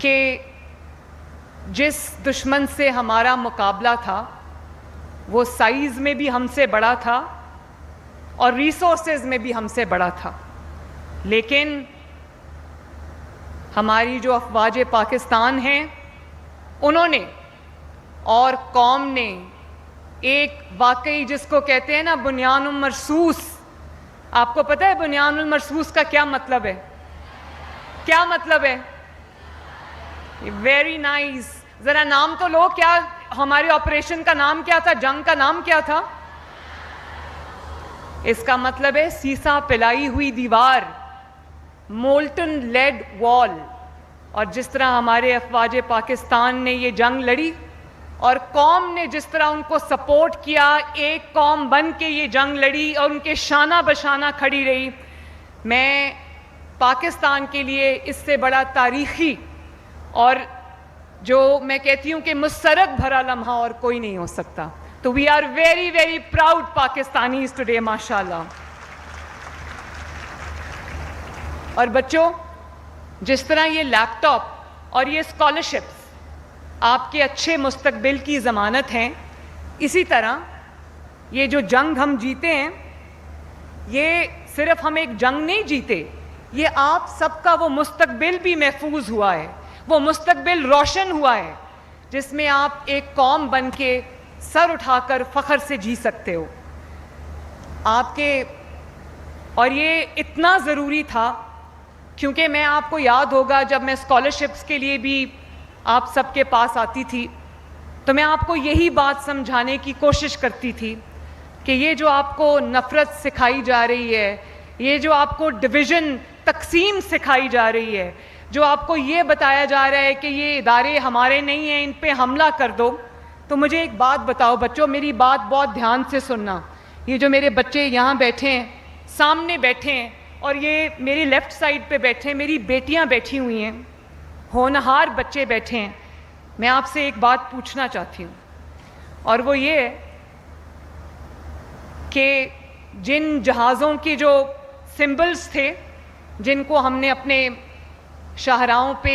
کہ جس دشمن سے ہمارا مقابلہ تھا وہ سائز میں بھی ہم سے بڑا تھا اور ریسورسز میں بھی ہم سے بڑا تھا، لیکن ہماری جو افواج پاکستان ہیں انہوں نے اور قوم نے ایک واقعی جس کو کہتے ہیں نا بنیان المرصوص، آپ کو پتہ ہے بنیان المرصوص کا کیا مطلب ہے؟ کیا مطلب ہے؟ ویری نائس، ذرا نام تو لو، کیا ہمارے آپریشن کا نام کیا تھا؟ جنگ کا نام کیا تھا؟ اس کا مطلب ہے سیسا پلائی ہوئی دیوار، مولٹن لیڈ وال۔ اور جس طرح ہمارے افواج پاکستان نے یہ جنگ لڑی اور قوم نے جس طرح ان کو سپورٹ کیا، ایک قوم بن کے یہ جنگ لڑی اور ان کے شانہ بشانہ کھڑی رہی، میں پاکستان کے لیے اس سے بڑا تاریخی اور جو میں کہتی ہوں کہ مسرت بھرا لمحہ اور کوئی نہیں ہو سکتا۔ تو we are very very proud Pakistanis today, ماشاء اللہ۔ اور بچوں، جس طرح یہ لیپ ٹاپ اور یہ اسکالرشپس آپ کے اچھے مستقبل کی ضمانت ہیں، اسی طرح یہ جو جنگ ہم جیتے ہیں، یہ صرف ہم ایک جنگ نہیں جیتے، یہ آپ سب کا وہ مستقبل بھی محفوظ ہوا ہے، وہ مستقبل روشن ہوا ہے جس میں آپ ایک قوم بن کے سر اٹھا کر فخر سے جی سکتے ہو۔ آپ کے اور یہ اتنا ضروری تھا کیونکہ میں آپ کو یاد ہوگا جب میں اسکالرشپس کے لیے بھی آپ سب کے پاس آتی تھی تو میں آپ کو یہی بات سمجھانے کی کوشش کرتی تھی کہ یہ جو آپ کو نفرت سکھائی جا رہی ہے، یہ جو آپ کو ڈویژن، تقسیم سکھائی جا رہی ہے، جو آپ کو یہ بتایا جا رہا ہے کہ یہ ادارے ہمارے نہیں ہیں، ان پہ حملہ کر دو، تو مجھے ایک بات بتاؤ بچوں، میری بات بہت دھیان سے سننا۔ یہ جو میرے بچے یہاں بیٹھے ہیں، سامنے بیٹھے ہیں، اور یہ میری لیفٹ سائڈ پہ بیٹھے ہیں، میری بیٹیاں بیٹھی ہوئی ہیں، ہونہار بچے بیٹھے ہیں، میں آپ سے ایک بات پوچھنا چاہتی ہوں، اور وہ یہ ہے کہ جن جہازوں کے جو سمبلز تھے جن کو ہم نے اپنے شاہراہوں پہ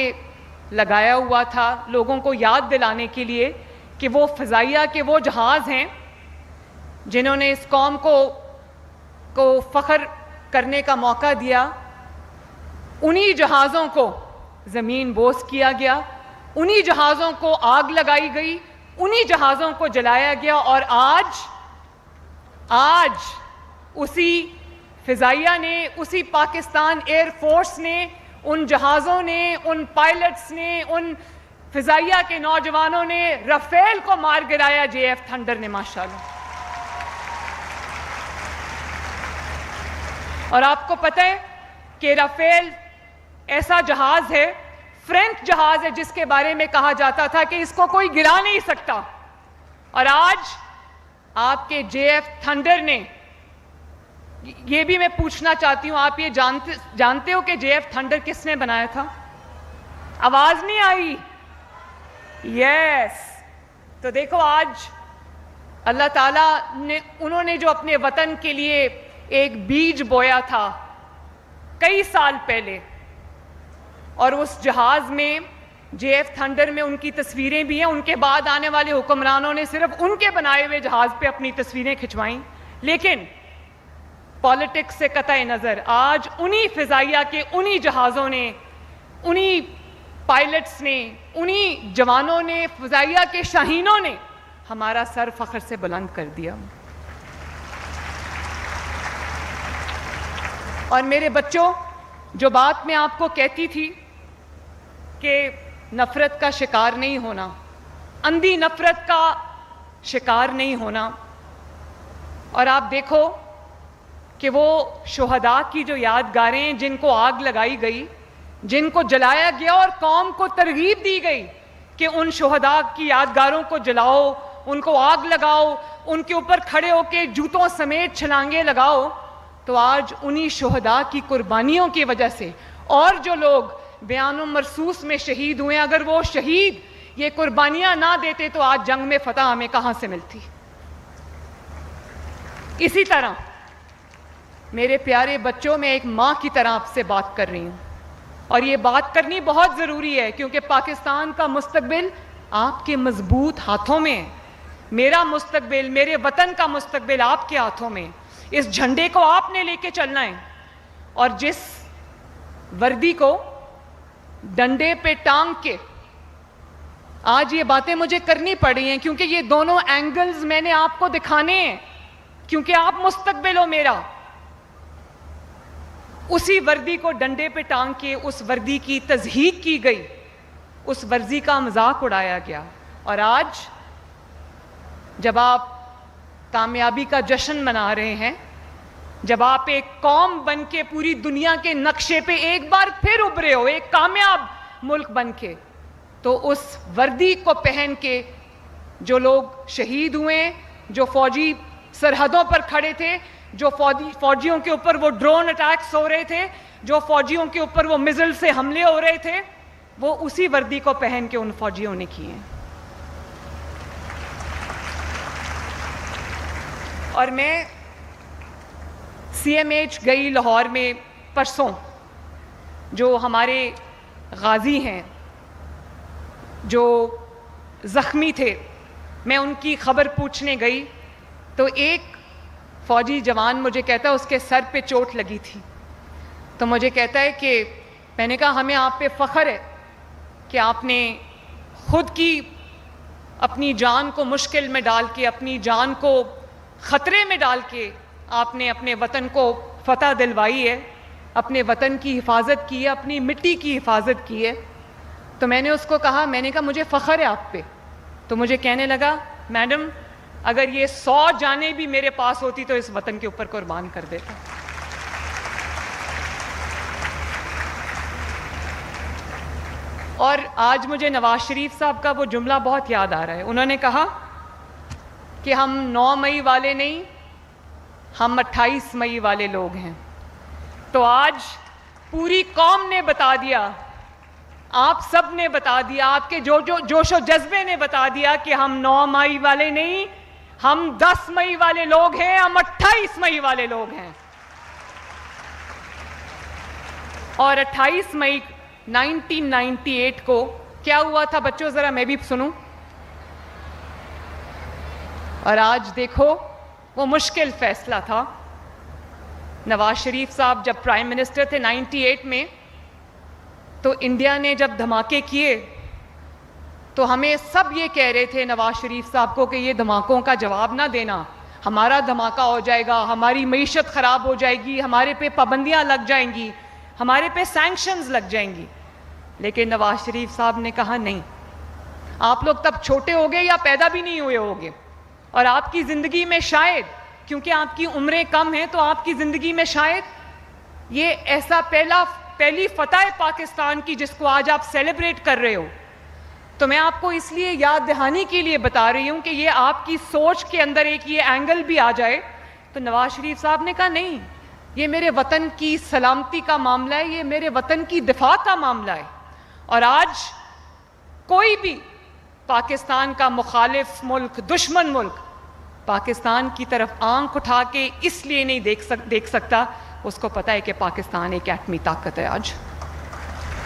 لگایا ہوا تھا لوگوں کو یاد دلانے کے لیے کہ وہ فضائیہ کے وہ جہاز ہیں جنہوں نے اس قوم کو فخر کرنے کا موقع دیا، انہی جہازوں کو زمین بوس کیا گیا، انہی جہازوں کو آگ لگائی گئی، انہی جہازوں کو جلایا گیا، اور آج اسی فضائیہ نے، اسی پاکستان ایئر فورس نے، ان جہازوں نے، ان پائلٹس نے، ان فضائیہ کے نوجوانوں نے رافیل کو مار گرایا، جے ایف تھنڈر نے، ماشاءاللہ۔ اور آپ کو پتہ ہے کہ رافیل ایسا جہاز ہے، فرینچ جہاز ہے، جس کے بارے میں کہا جاتا تھا کہ اس کو کوئی گرا نہیں سکتا، اور آج آپ کے جے ایف تھنڈر نے، یہ بھی میں پوچھنا چاہتی ہوں، آپ یہ جانتے ہو کہ جے ایف تھنڈر کس نے بنایا تھا؟ آواز نہیں آئی؟ یس۔ تو دیکھو آج اللہ تعالیٰ نے، انہوں نے جو اپنے وطن کے لیے ایک بیج بویا تھا کئی سال پہلے، اور اس جہاز میں، جے ایف تھنڈر میں ان کی تصویریں بھی ہیں، ان کے بعد آنے والے حکمرانوں نے صرف ان کے بنائے ہوئے جہاز پہ اپنی تصویریں کھنچوائیں، لیکن پالیٹکس سے قطع نظر آج انہی فضائیہ کے انہی جہازوں نے، انہی پائلٹس نے، انہی جوانوں نے، فضائیہ کے شاہینوں نے ہمارا سر فخر سے بلند کر دیا۔ اور میرے بچوں، جو بات میں آپ کو کہتی تھی کہ نفرت کا شکار نہیں ہونا، اندھی نفرت کا شکار نہیں ہونا، اور آپ دیکھو کہ وہ شہداء کی جو یادگاریں ہیں جن کو آگ لگائی گئی، جن کو جلایا گیا، اور قوم کو ترغیب دی گئی کہ ان شہداء کی یادگاروں کو جلاؤ، ان کو آگ لگاؤ، ان کے اوپر کھڑے ہو کے جوتوں سمیت چھلانگیں لگاؤ، تو آج انہی شہداء کی قربانیوں کی وجہ سے، اور جو لوگ بیان مرصوص میں شہید ہوئے، اگر وہ شہید یہ قربانیاں نہ دیتے تو آج جنگ میں فتح ہمیں کہاں سے ملتی؟ اسی طرح میرے پیارے بچوں، میں ایک ماں کی طرح آپ سے بات کر رہی ہوں، اور یہ بات کرنی بہت ضروری ہے کیونکہ پاکستان کا مستقبل آپ کے مضبوط ہاتھوں میں ہے. میرا مستقبل، میرے وطن کا مستقبل آپ کے ہاتھوں میں. اس جھنڈے کو آپ نے لے کے چلنا ہے. اور جس وردی کو ڈنڈے پہ ٹانگ کے آج یہ باتیں مجھے کرنی پڑی ہیں کیونکہ یہ دونوں اینگلز میں نے آپ کو دکھانے ہیں کیونکہ آپ مستقبل ہو میرا. اسی وردی کو ڈنڈے پہ ٹانگ کے اس وردی کی تضحیک کی گئی، اس ورزی کا مذاق اڑایا گیا. اور آج جب آپ کامیابی کا جشن منا رہے ہیں، جب آپ ایک قوم بن کے پوری دنیا کے نقشے پہ ایک بار پھر ابھرے ہو، ایک کامیاب ملک بن کے، تو اس وردی کو پہن کے جو لوگ شہید ہوئے، جو فوجی سرحدوں پر کھڑے تھے، جو فوجیوں کے اوپر وہ ڈرون اٹیکس ہو رہے تھے، جو فوجیوں کے اوپر وہ میزل سے حملے ہو رہے تھے، وہ اسی وردی کو پہن کے ان فوجیوں نے کیے ہیں. اور میں سی ایم ایچ گئی لاہور میں پرسوں. جو ہمارے غازی ہیں جو زخمی تھے، میں ان کی خبر پوچھنے گئی تو ایک فوجی جوان مجھے کہتا ہے اس کے سر پہ چوٹ لگی تھی. تو مجھے کہتا ہے کہ میں نے کہا ہمیں آپ پہ فخر ہے کہ آپ نے خود کی اپنی جان کو مشکل میں ڈال کے، اپنی جان کو خطرے میں ڈال کے آپ نے اپنے وطن کو فتح دلوائی ہے، اپنے وطن کی حفاظت کی ہے، اپنی مٹی کی حفاظت کی ہے. تو میں نے اس کو کہا، میں نے کہا مجھے فخر ہے آپ پہ. تو مجھے کہنے لگا میڈم اگر یہ 100 جانیں بھی میرے پاس ہوتی تو اس وطن کے اوپر قربان کر دیتا. اور آج مجھے نواز شریف صاحب کا وہ جملہ بہت یاد آ رہا ہے. انہوں نے کہا کہ ہم 9 مئی والے نہیں، ہم 28 مئی والے لوگ ہیں. تو آج پوری قوم نے بتا دیا، آپ سب نے بتا دیا، آپ کے جوش و جذبے نے بتا دیا کہ ہم 9 مئی والے نہیں، ہم 10 مئی والے لوگ ہیں، ہم 28 مئی والے لوگ ہیں. اور 28 مئی 1998 کو کیا ہوا تھا بچوں، ذرا میں بھی سنوں. اور آج دیکھو وہ مشکل فیصلہ تھا. نواز شریف صاحب جب پرائم منسٹر تھے 98 میں، تو انڈیا نے جب دھماکے کیے تو ہمیں سب یہ کہہ رہے تھے نواز شریف صاحب کو کہ یہ دھماکوں کا جواب نہ دینا، ہمارا دھماکہ ہو جائے گا، ہماری معیشت خراب ہو جائے گی، ہمارے پہ پابندیاں لگ جائیں گی، ہمارے پہ سینکشنز لگ جائیں گی. لیکن نواز شریف صاحب نے کہا نہیں، آپ لوگ تب چھوٹے ہوگے یا پیدا بھی نہیں ہوئے ہوگے، اور آپ کی زندگی میں شاید، کیونکہ آپ کی عمریں کم ہیں تو آپ کی زندگی میں شاید یہ ایسا پہلی فتح پاکستان کی جس کو آج آپ سیلیبریٹ کر رہے ہو. تو میں آپ کو اس لیے یاد دہانی کے لیے بتا رہی ہوں کہ یہ آپ کی سوچ کے اندر ایک یہ اینگل بھی آ جائے. تو نواز شریف صاحب نے کہا نہیں، یہ میرے وطن کی سلامتی کا معاملہ ہے، یہ میرے وطن کی دفاع کا معاملہ ہے. اور آج کوئی بھی پاکستان کا مخالف ملک، دشمن ملک پاکستان کی طرف آنکھ اٹھا کے اس لیے نہیں دیکھ سکتا، اس کو پتہ ہے کہ پاکستان ایک ایٹمی طاقت ہے آج.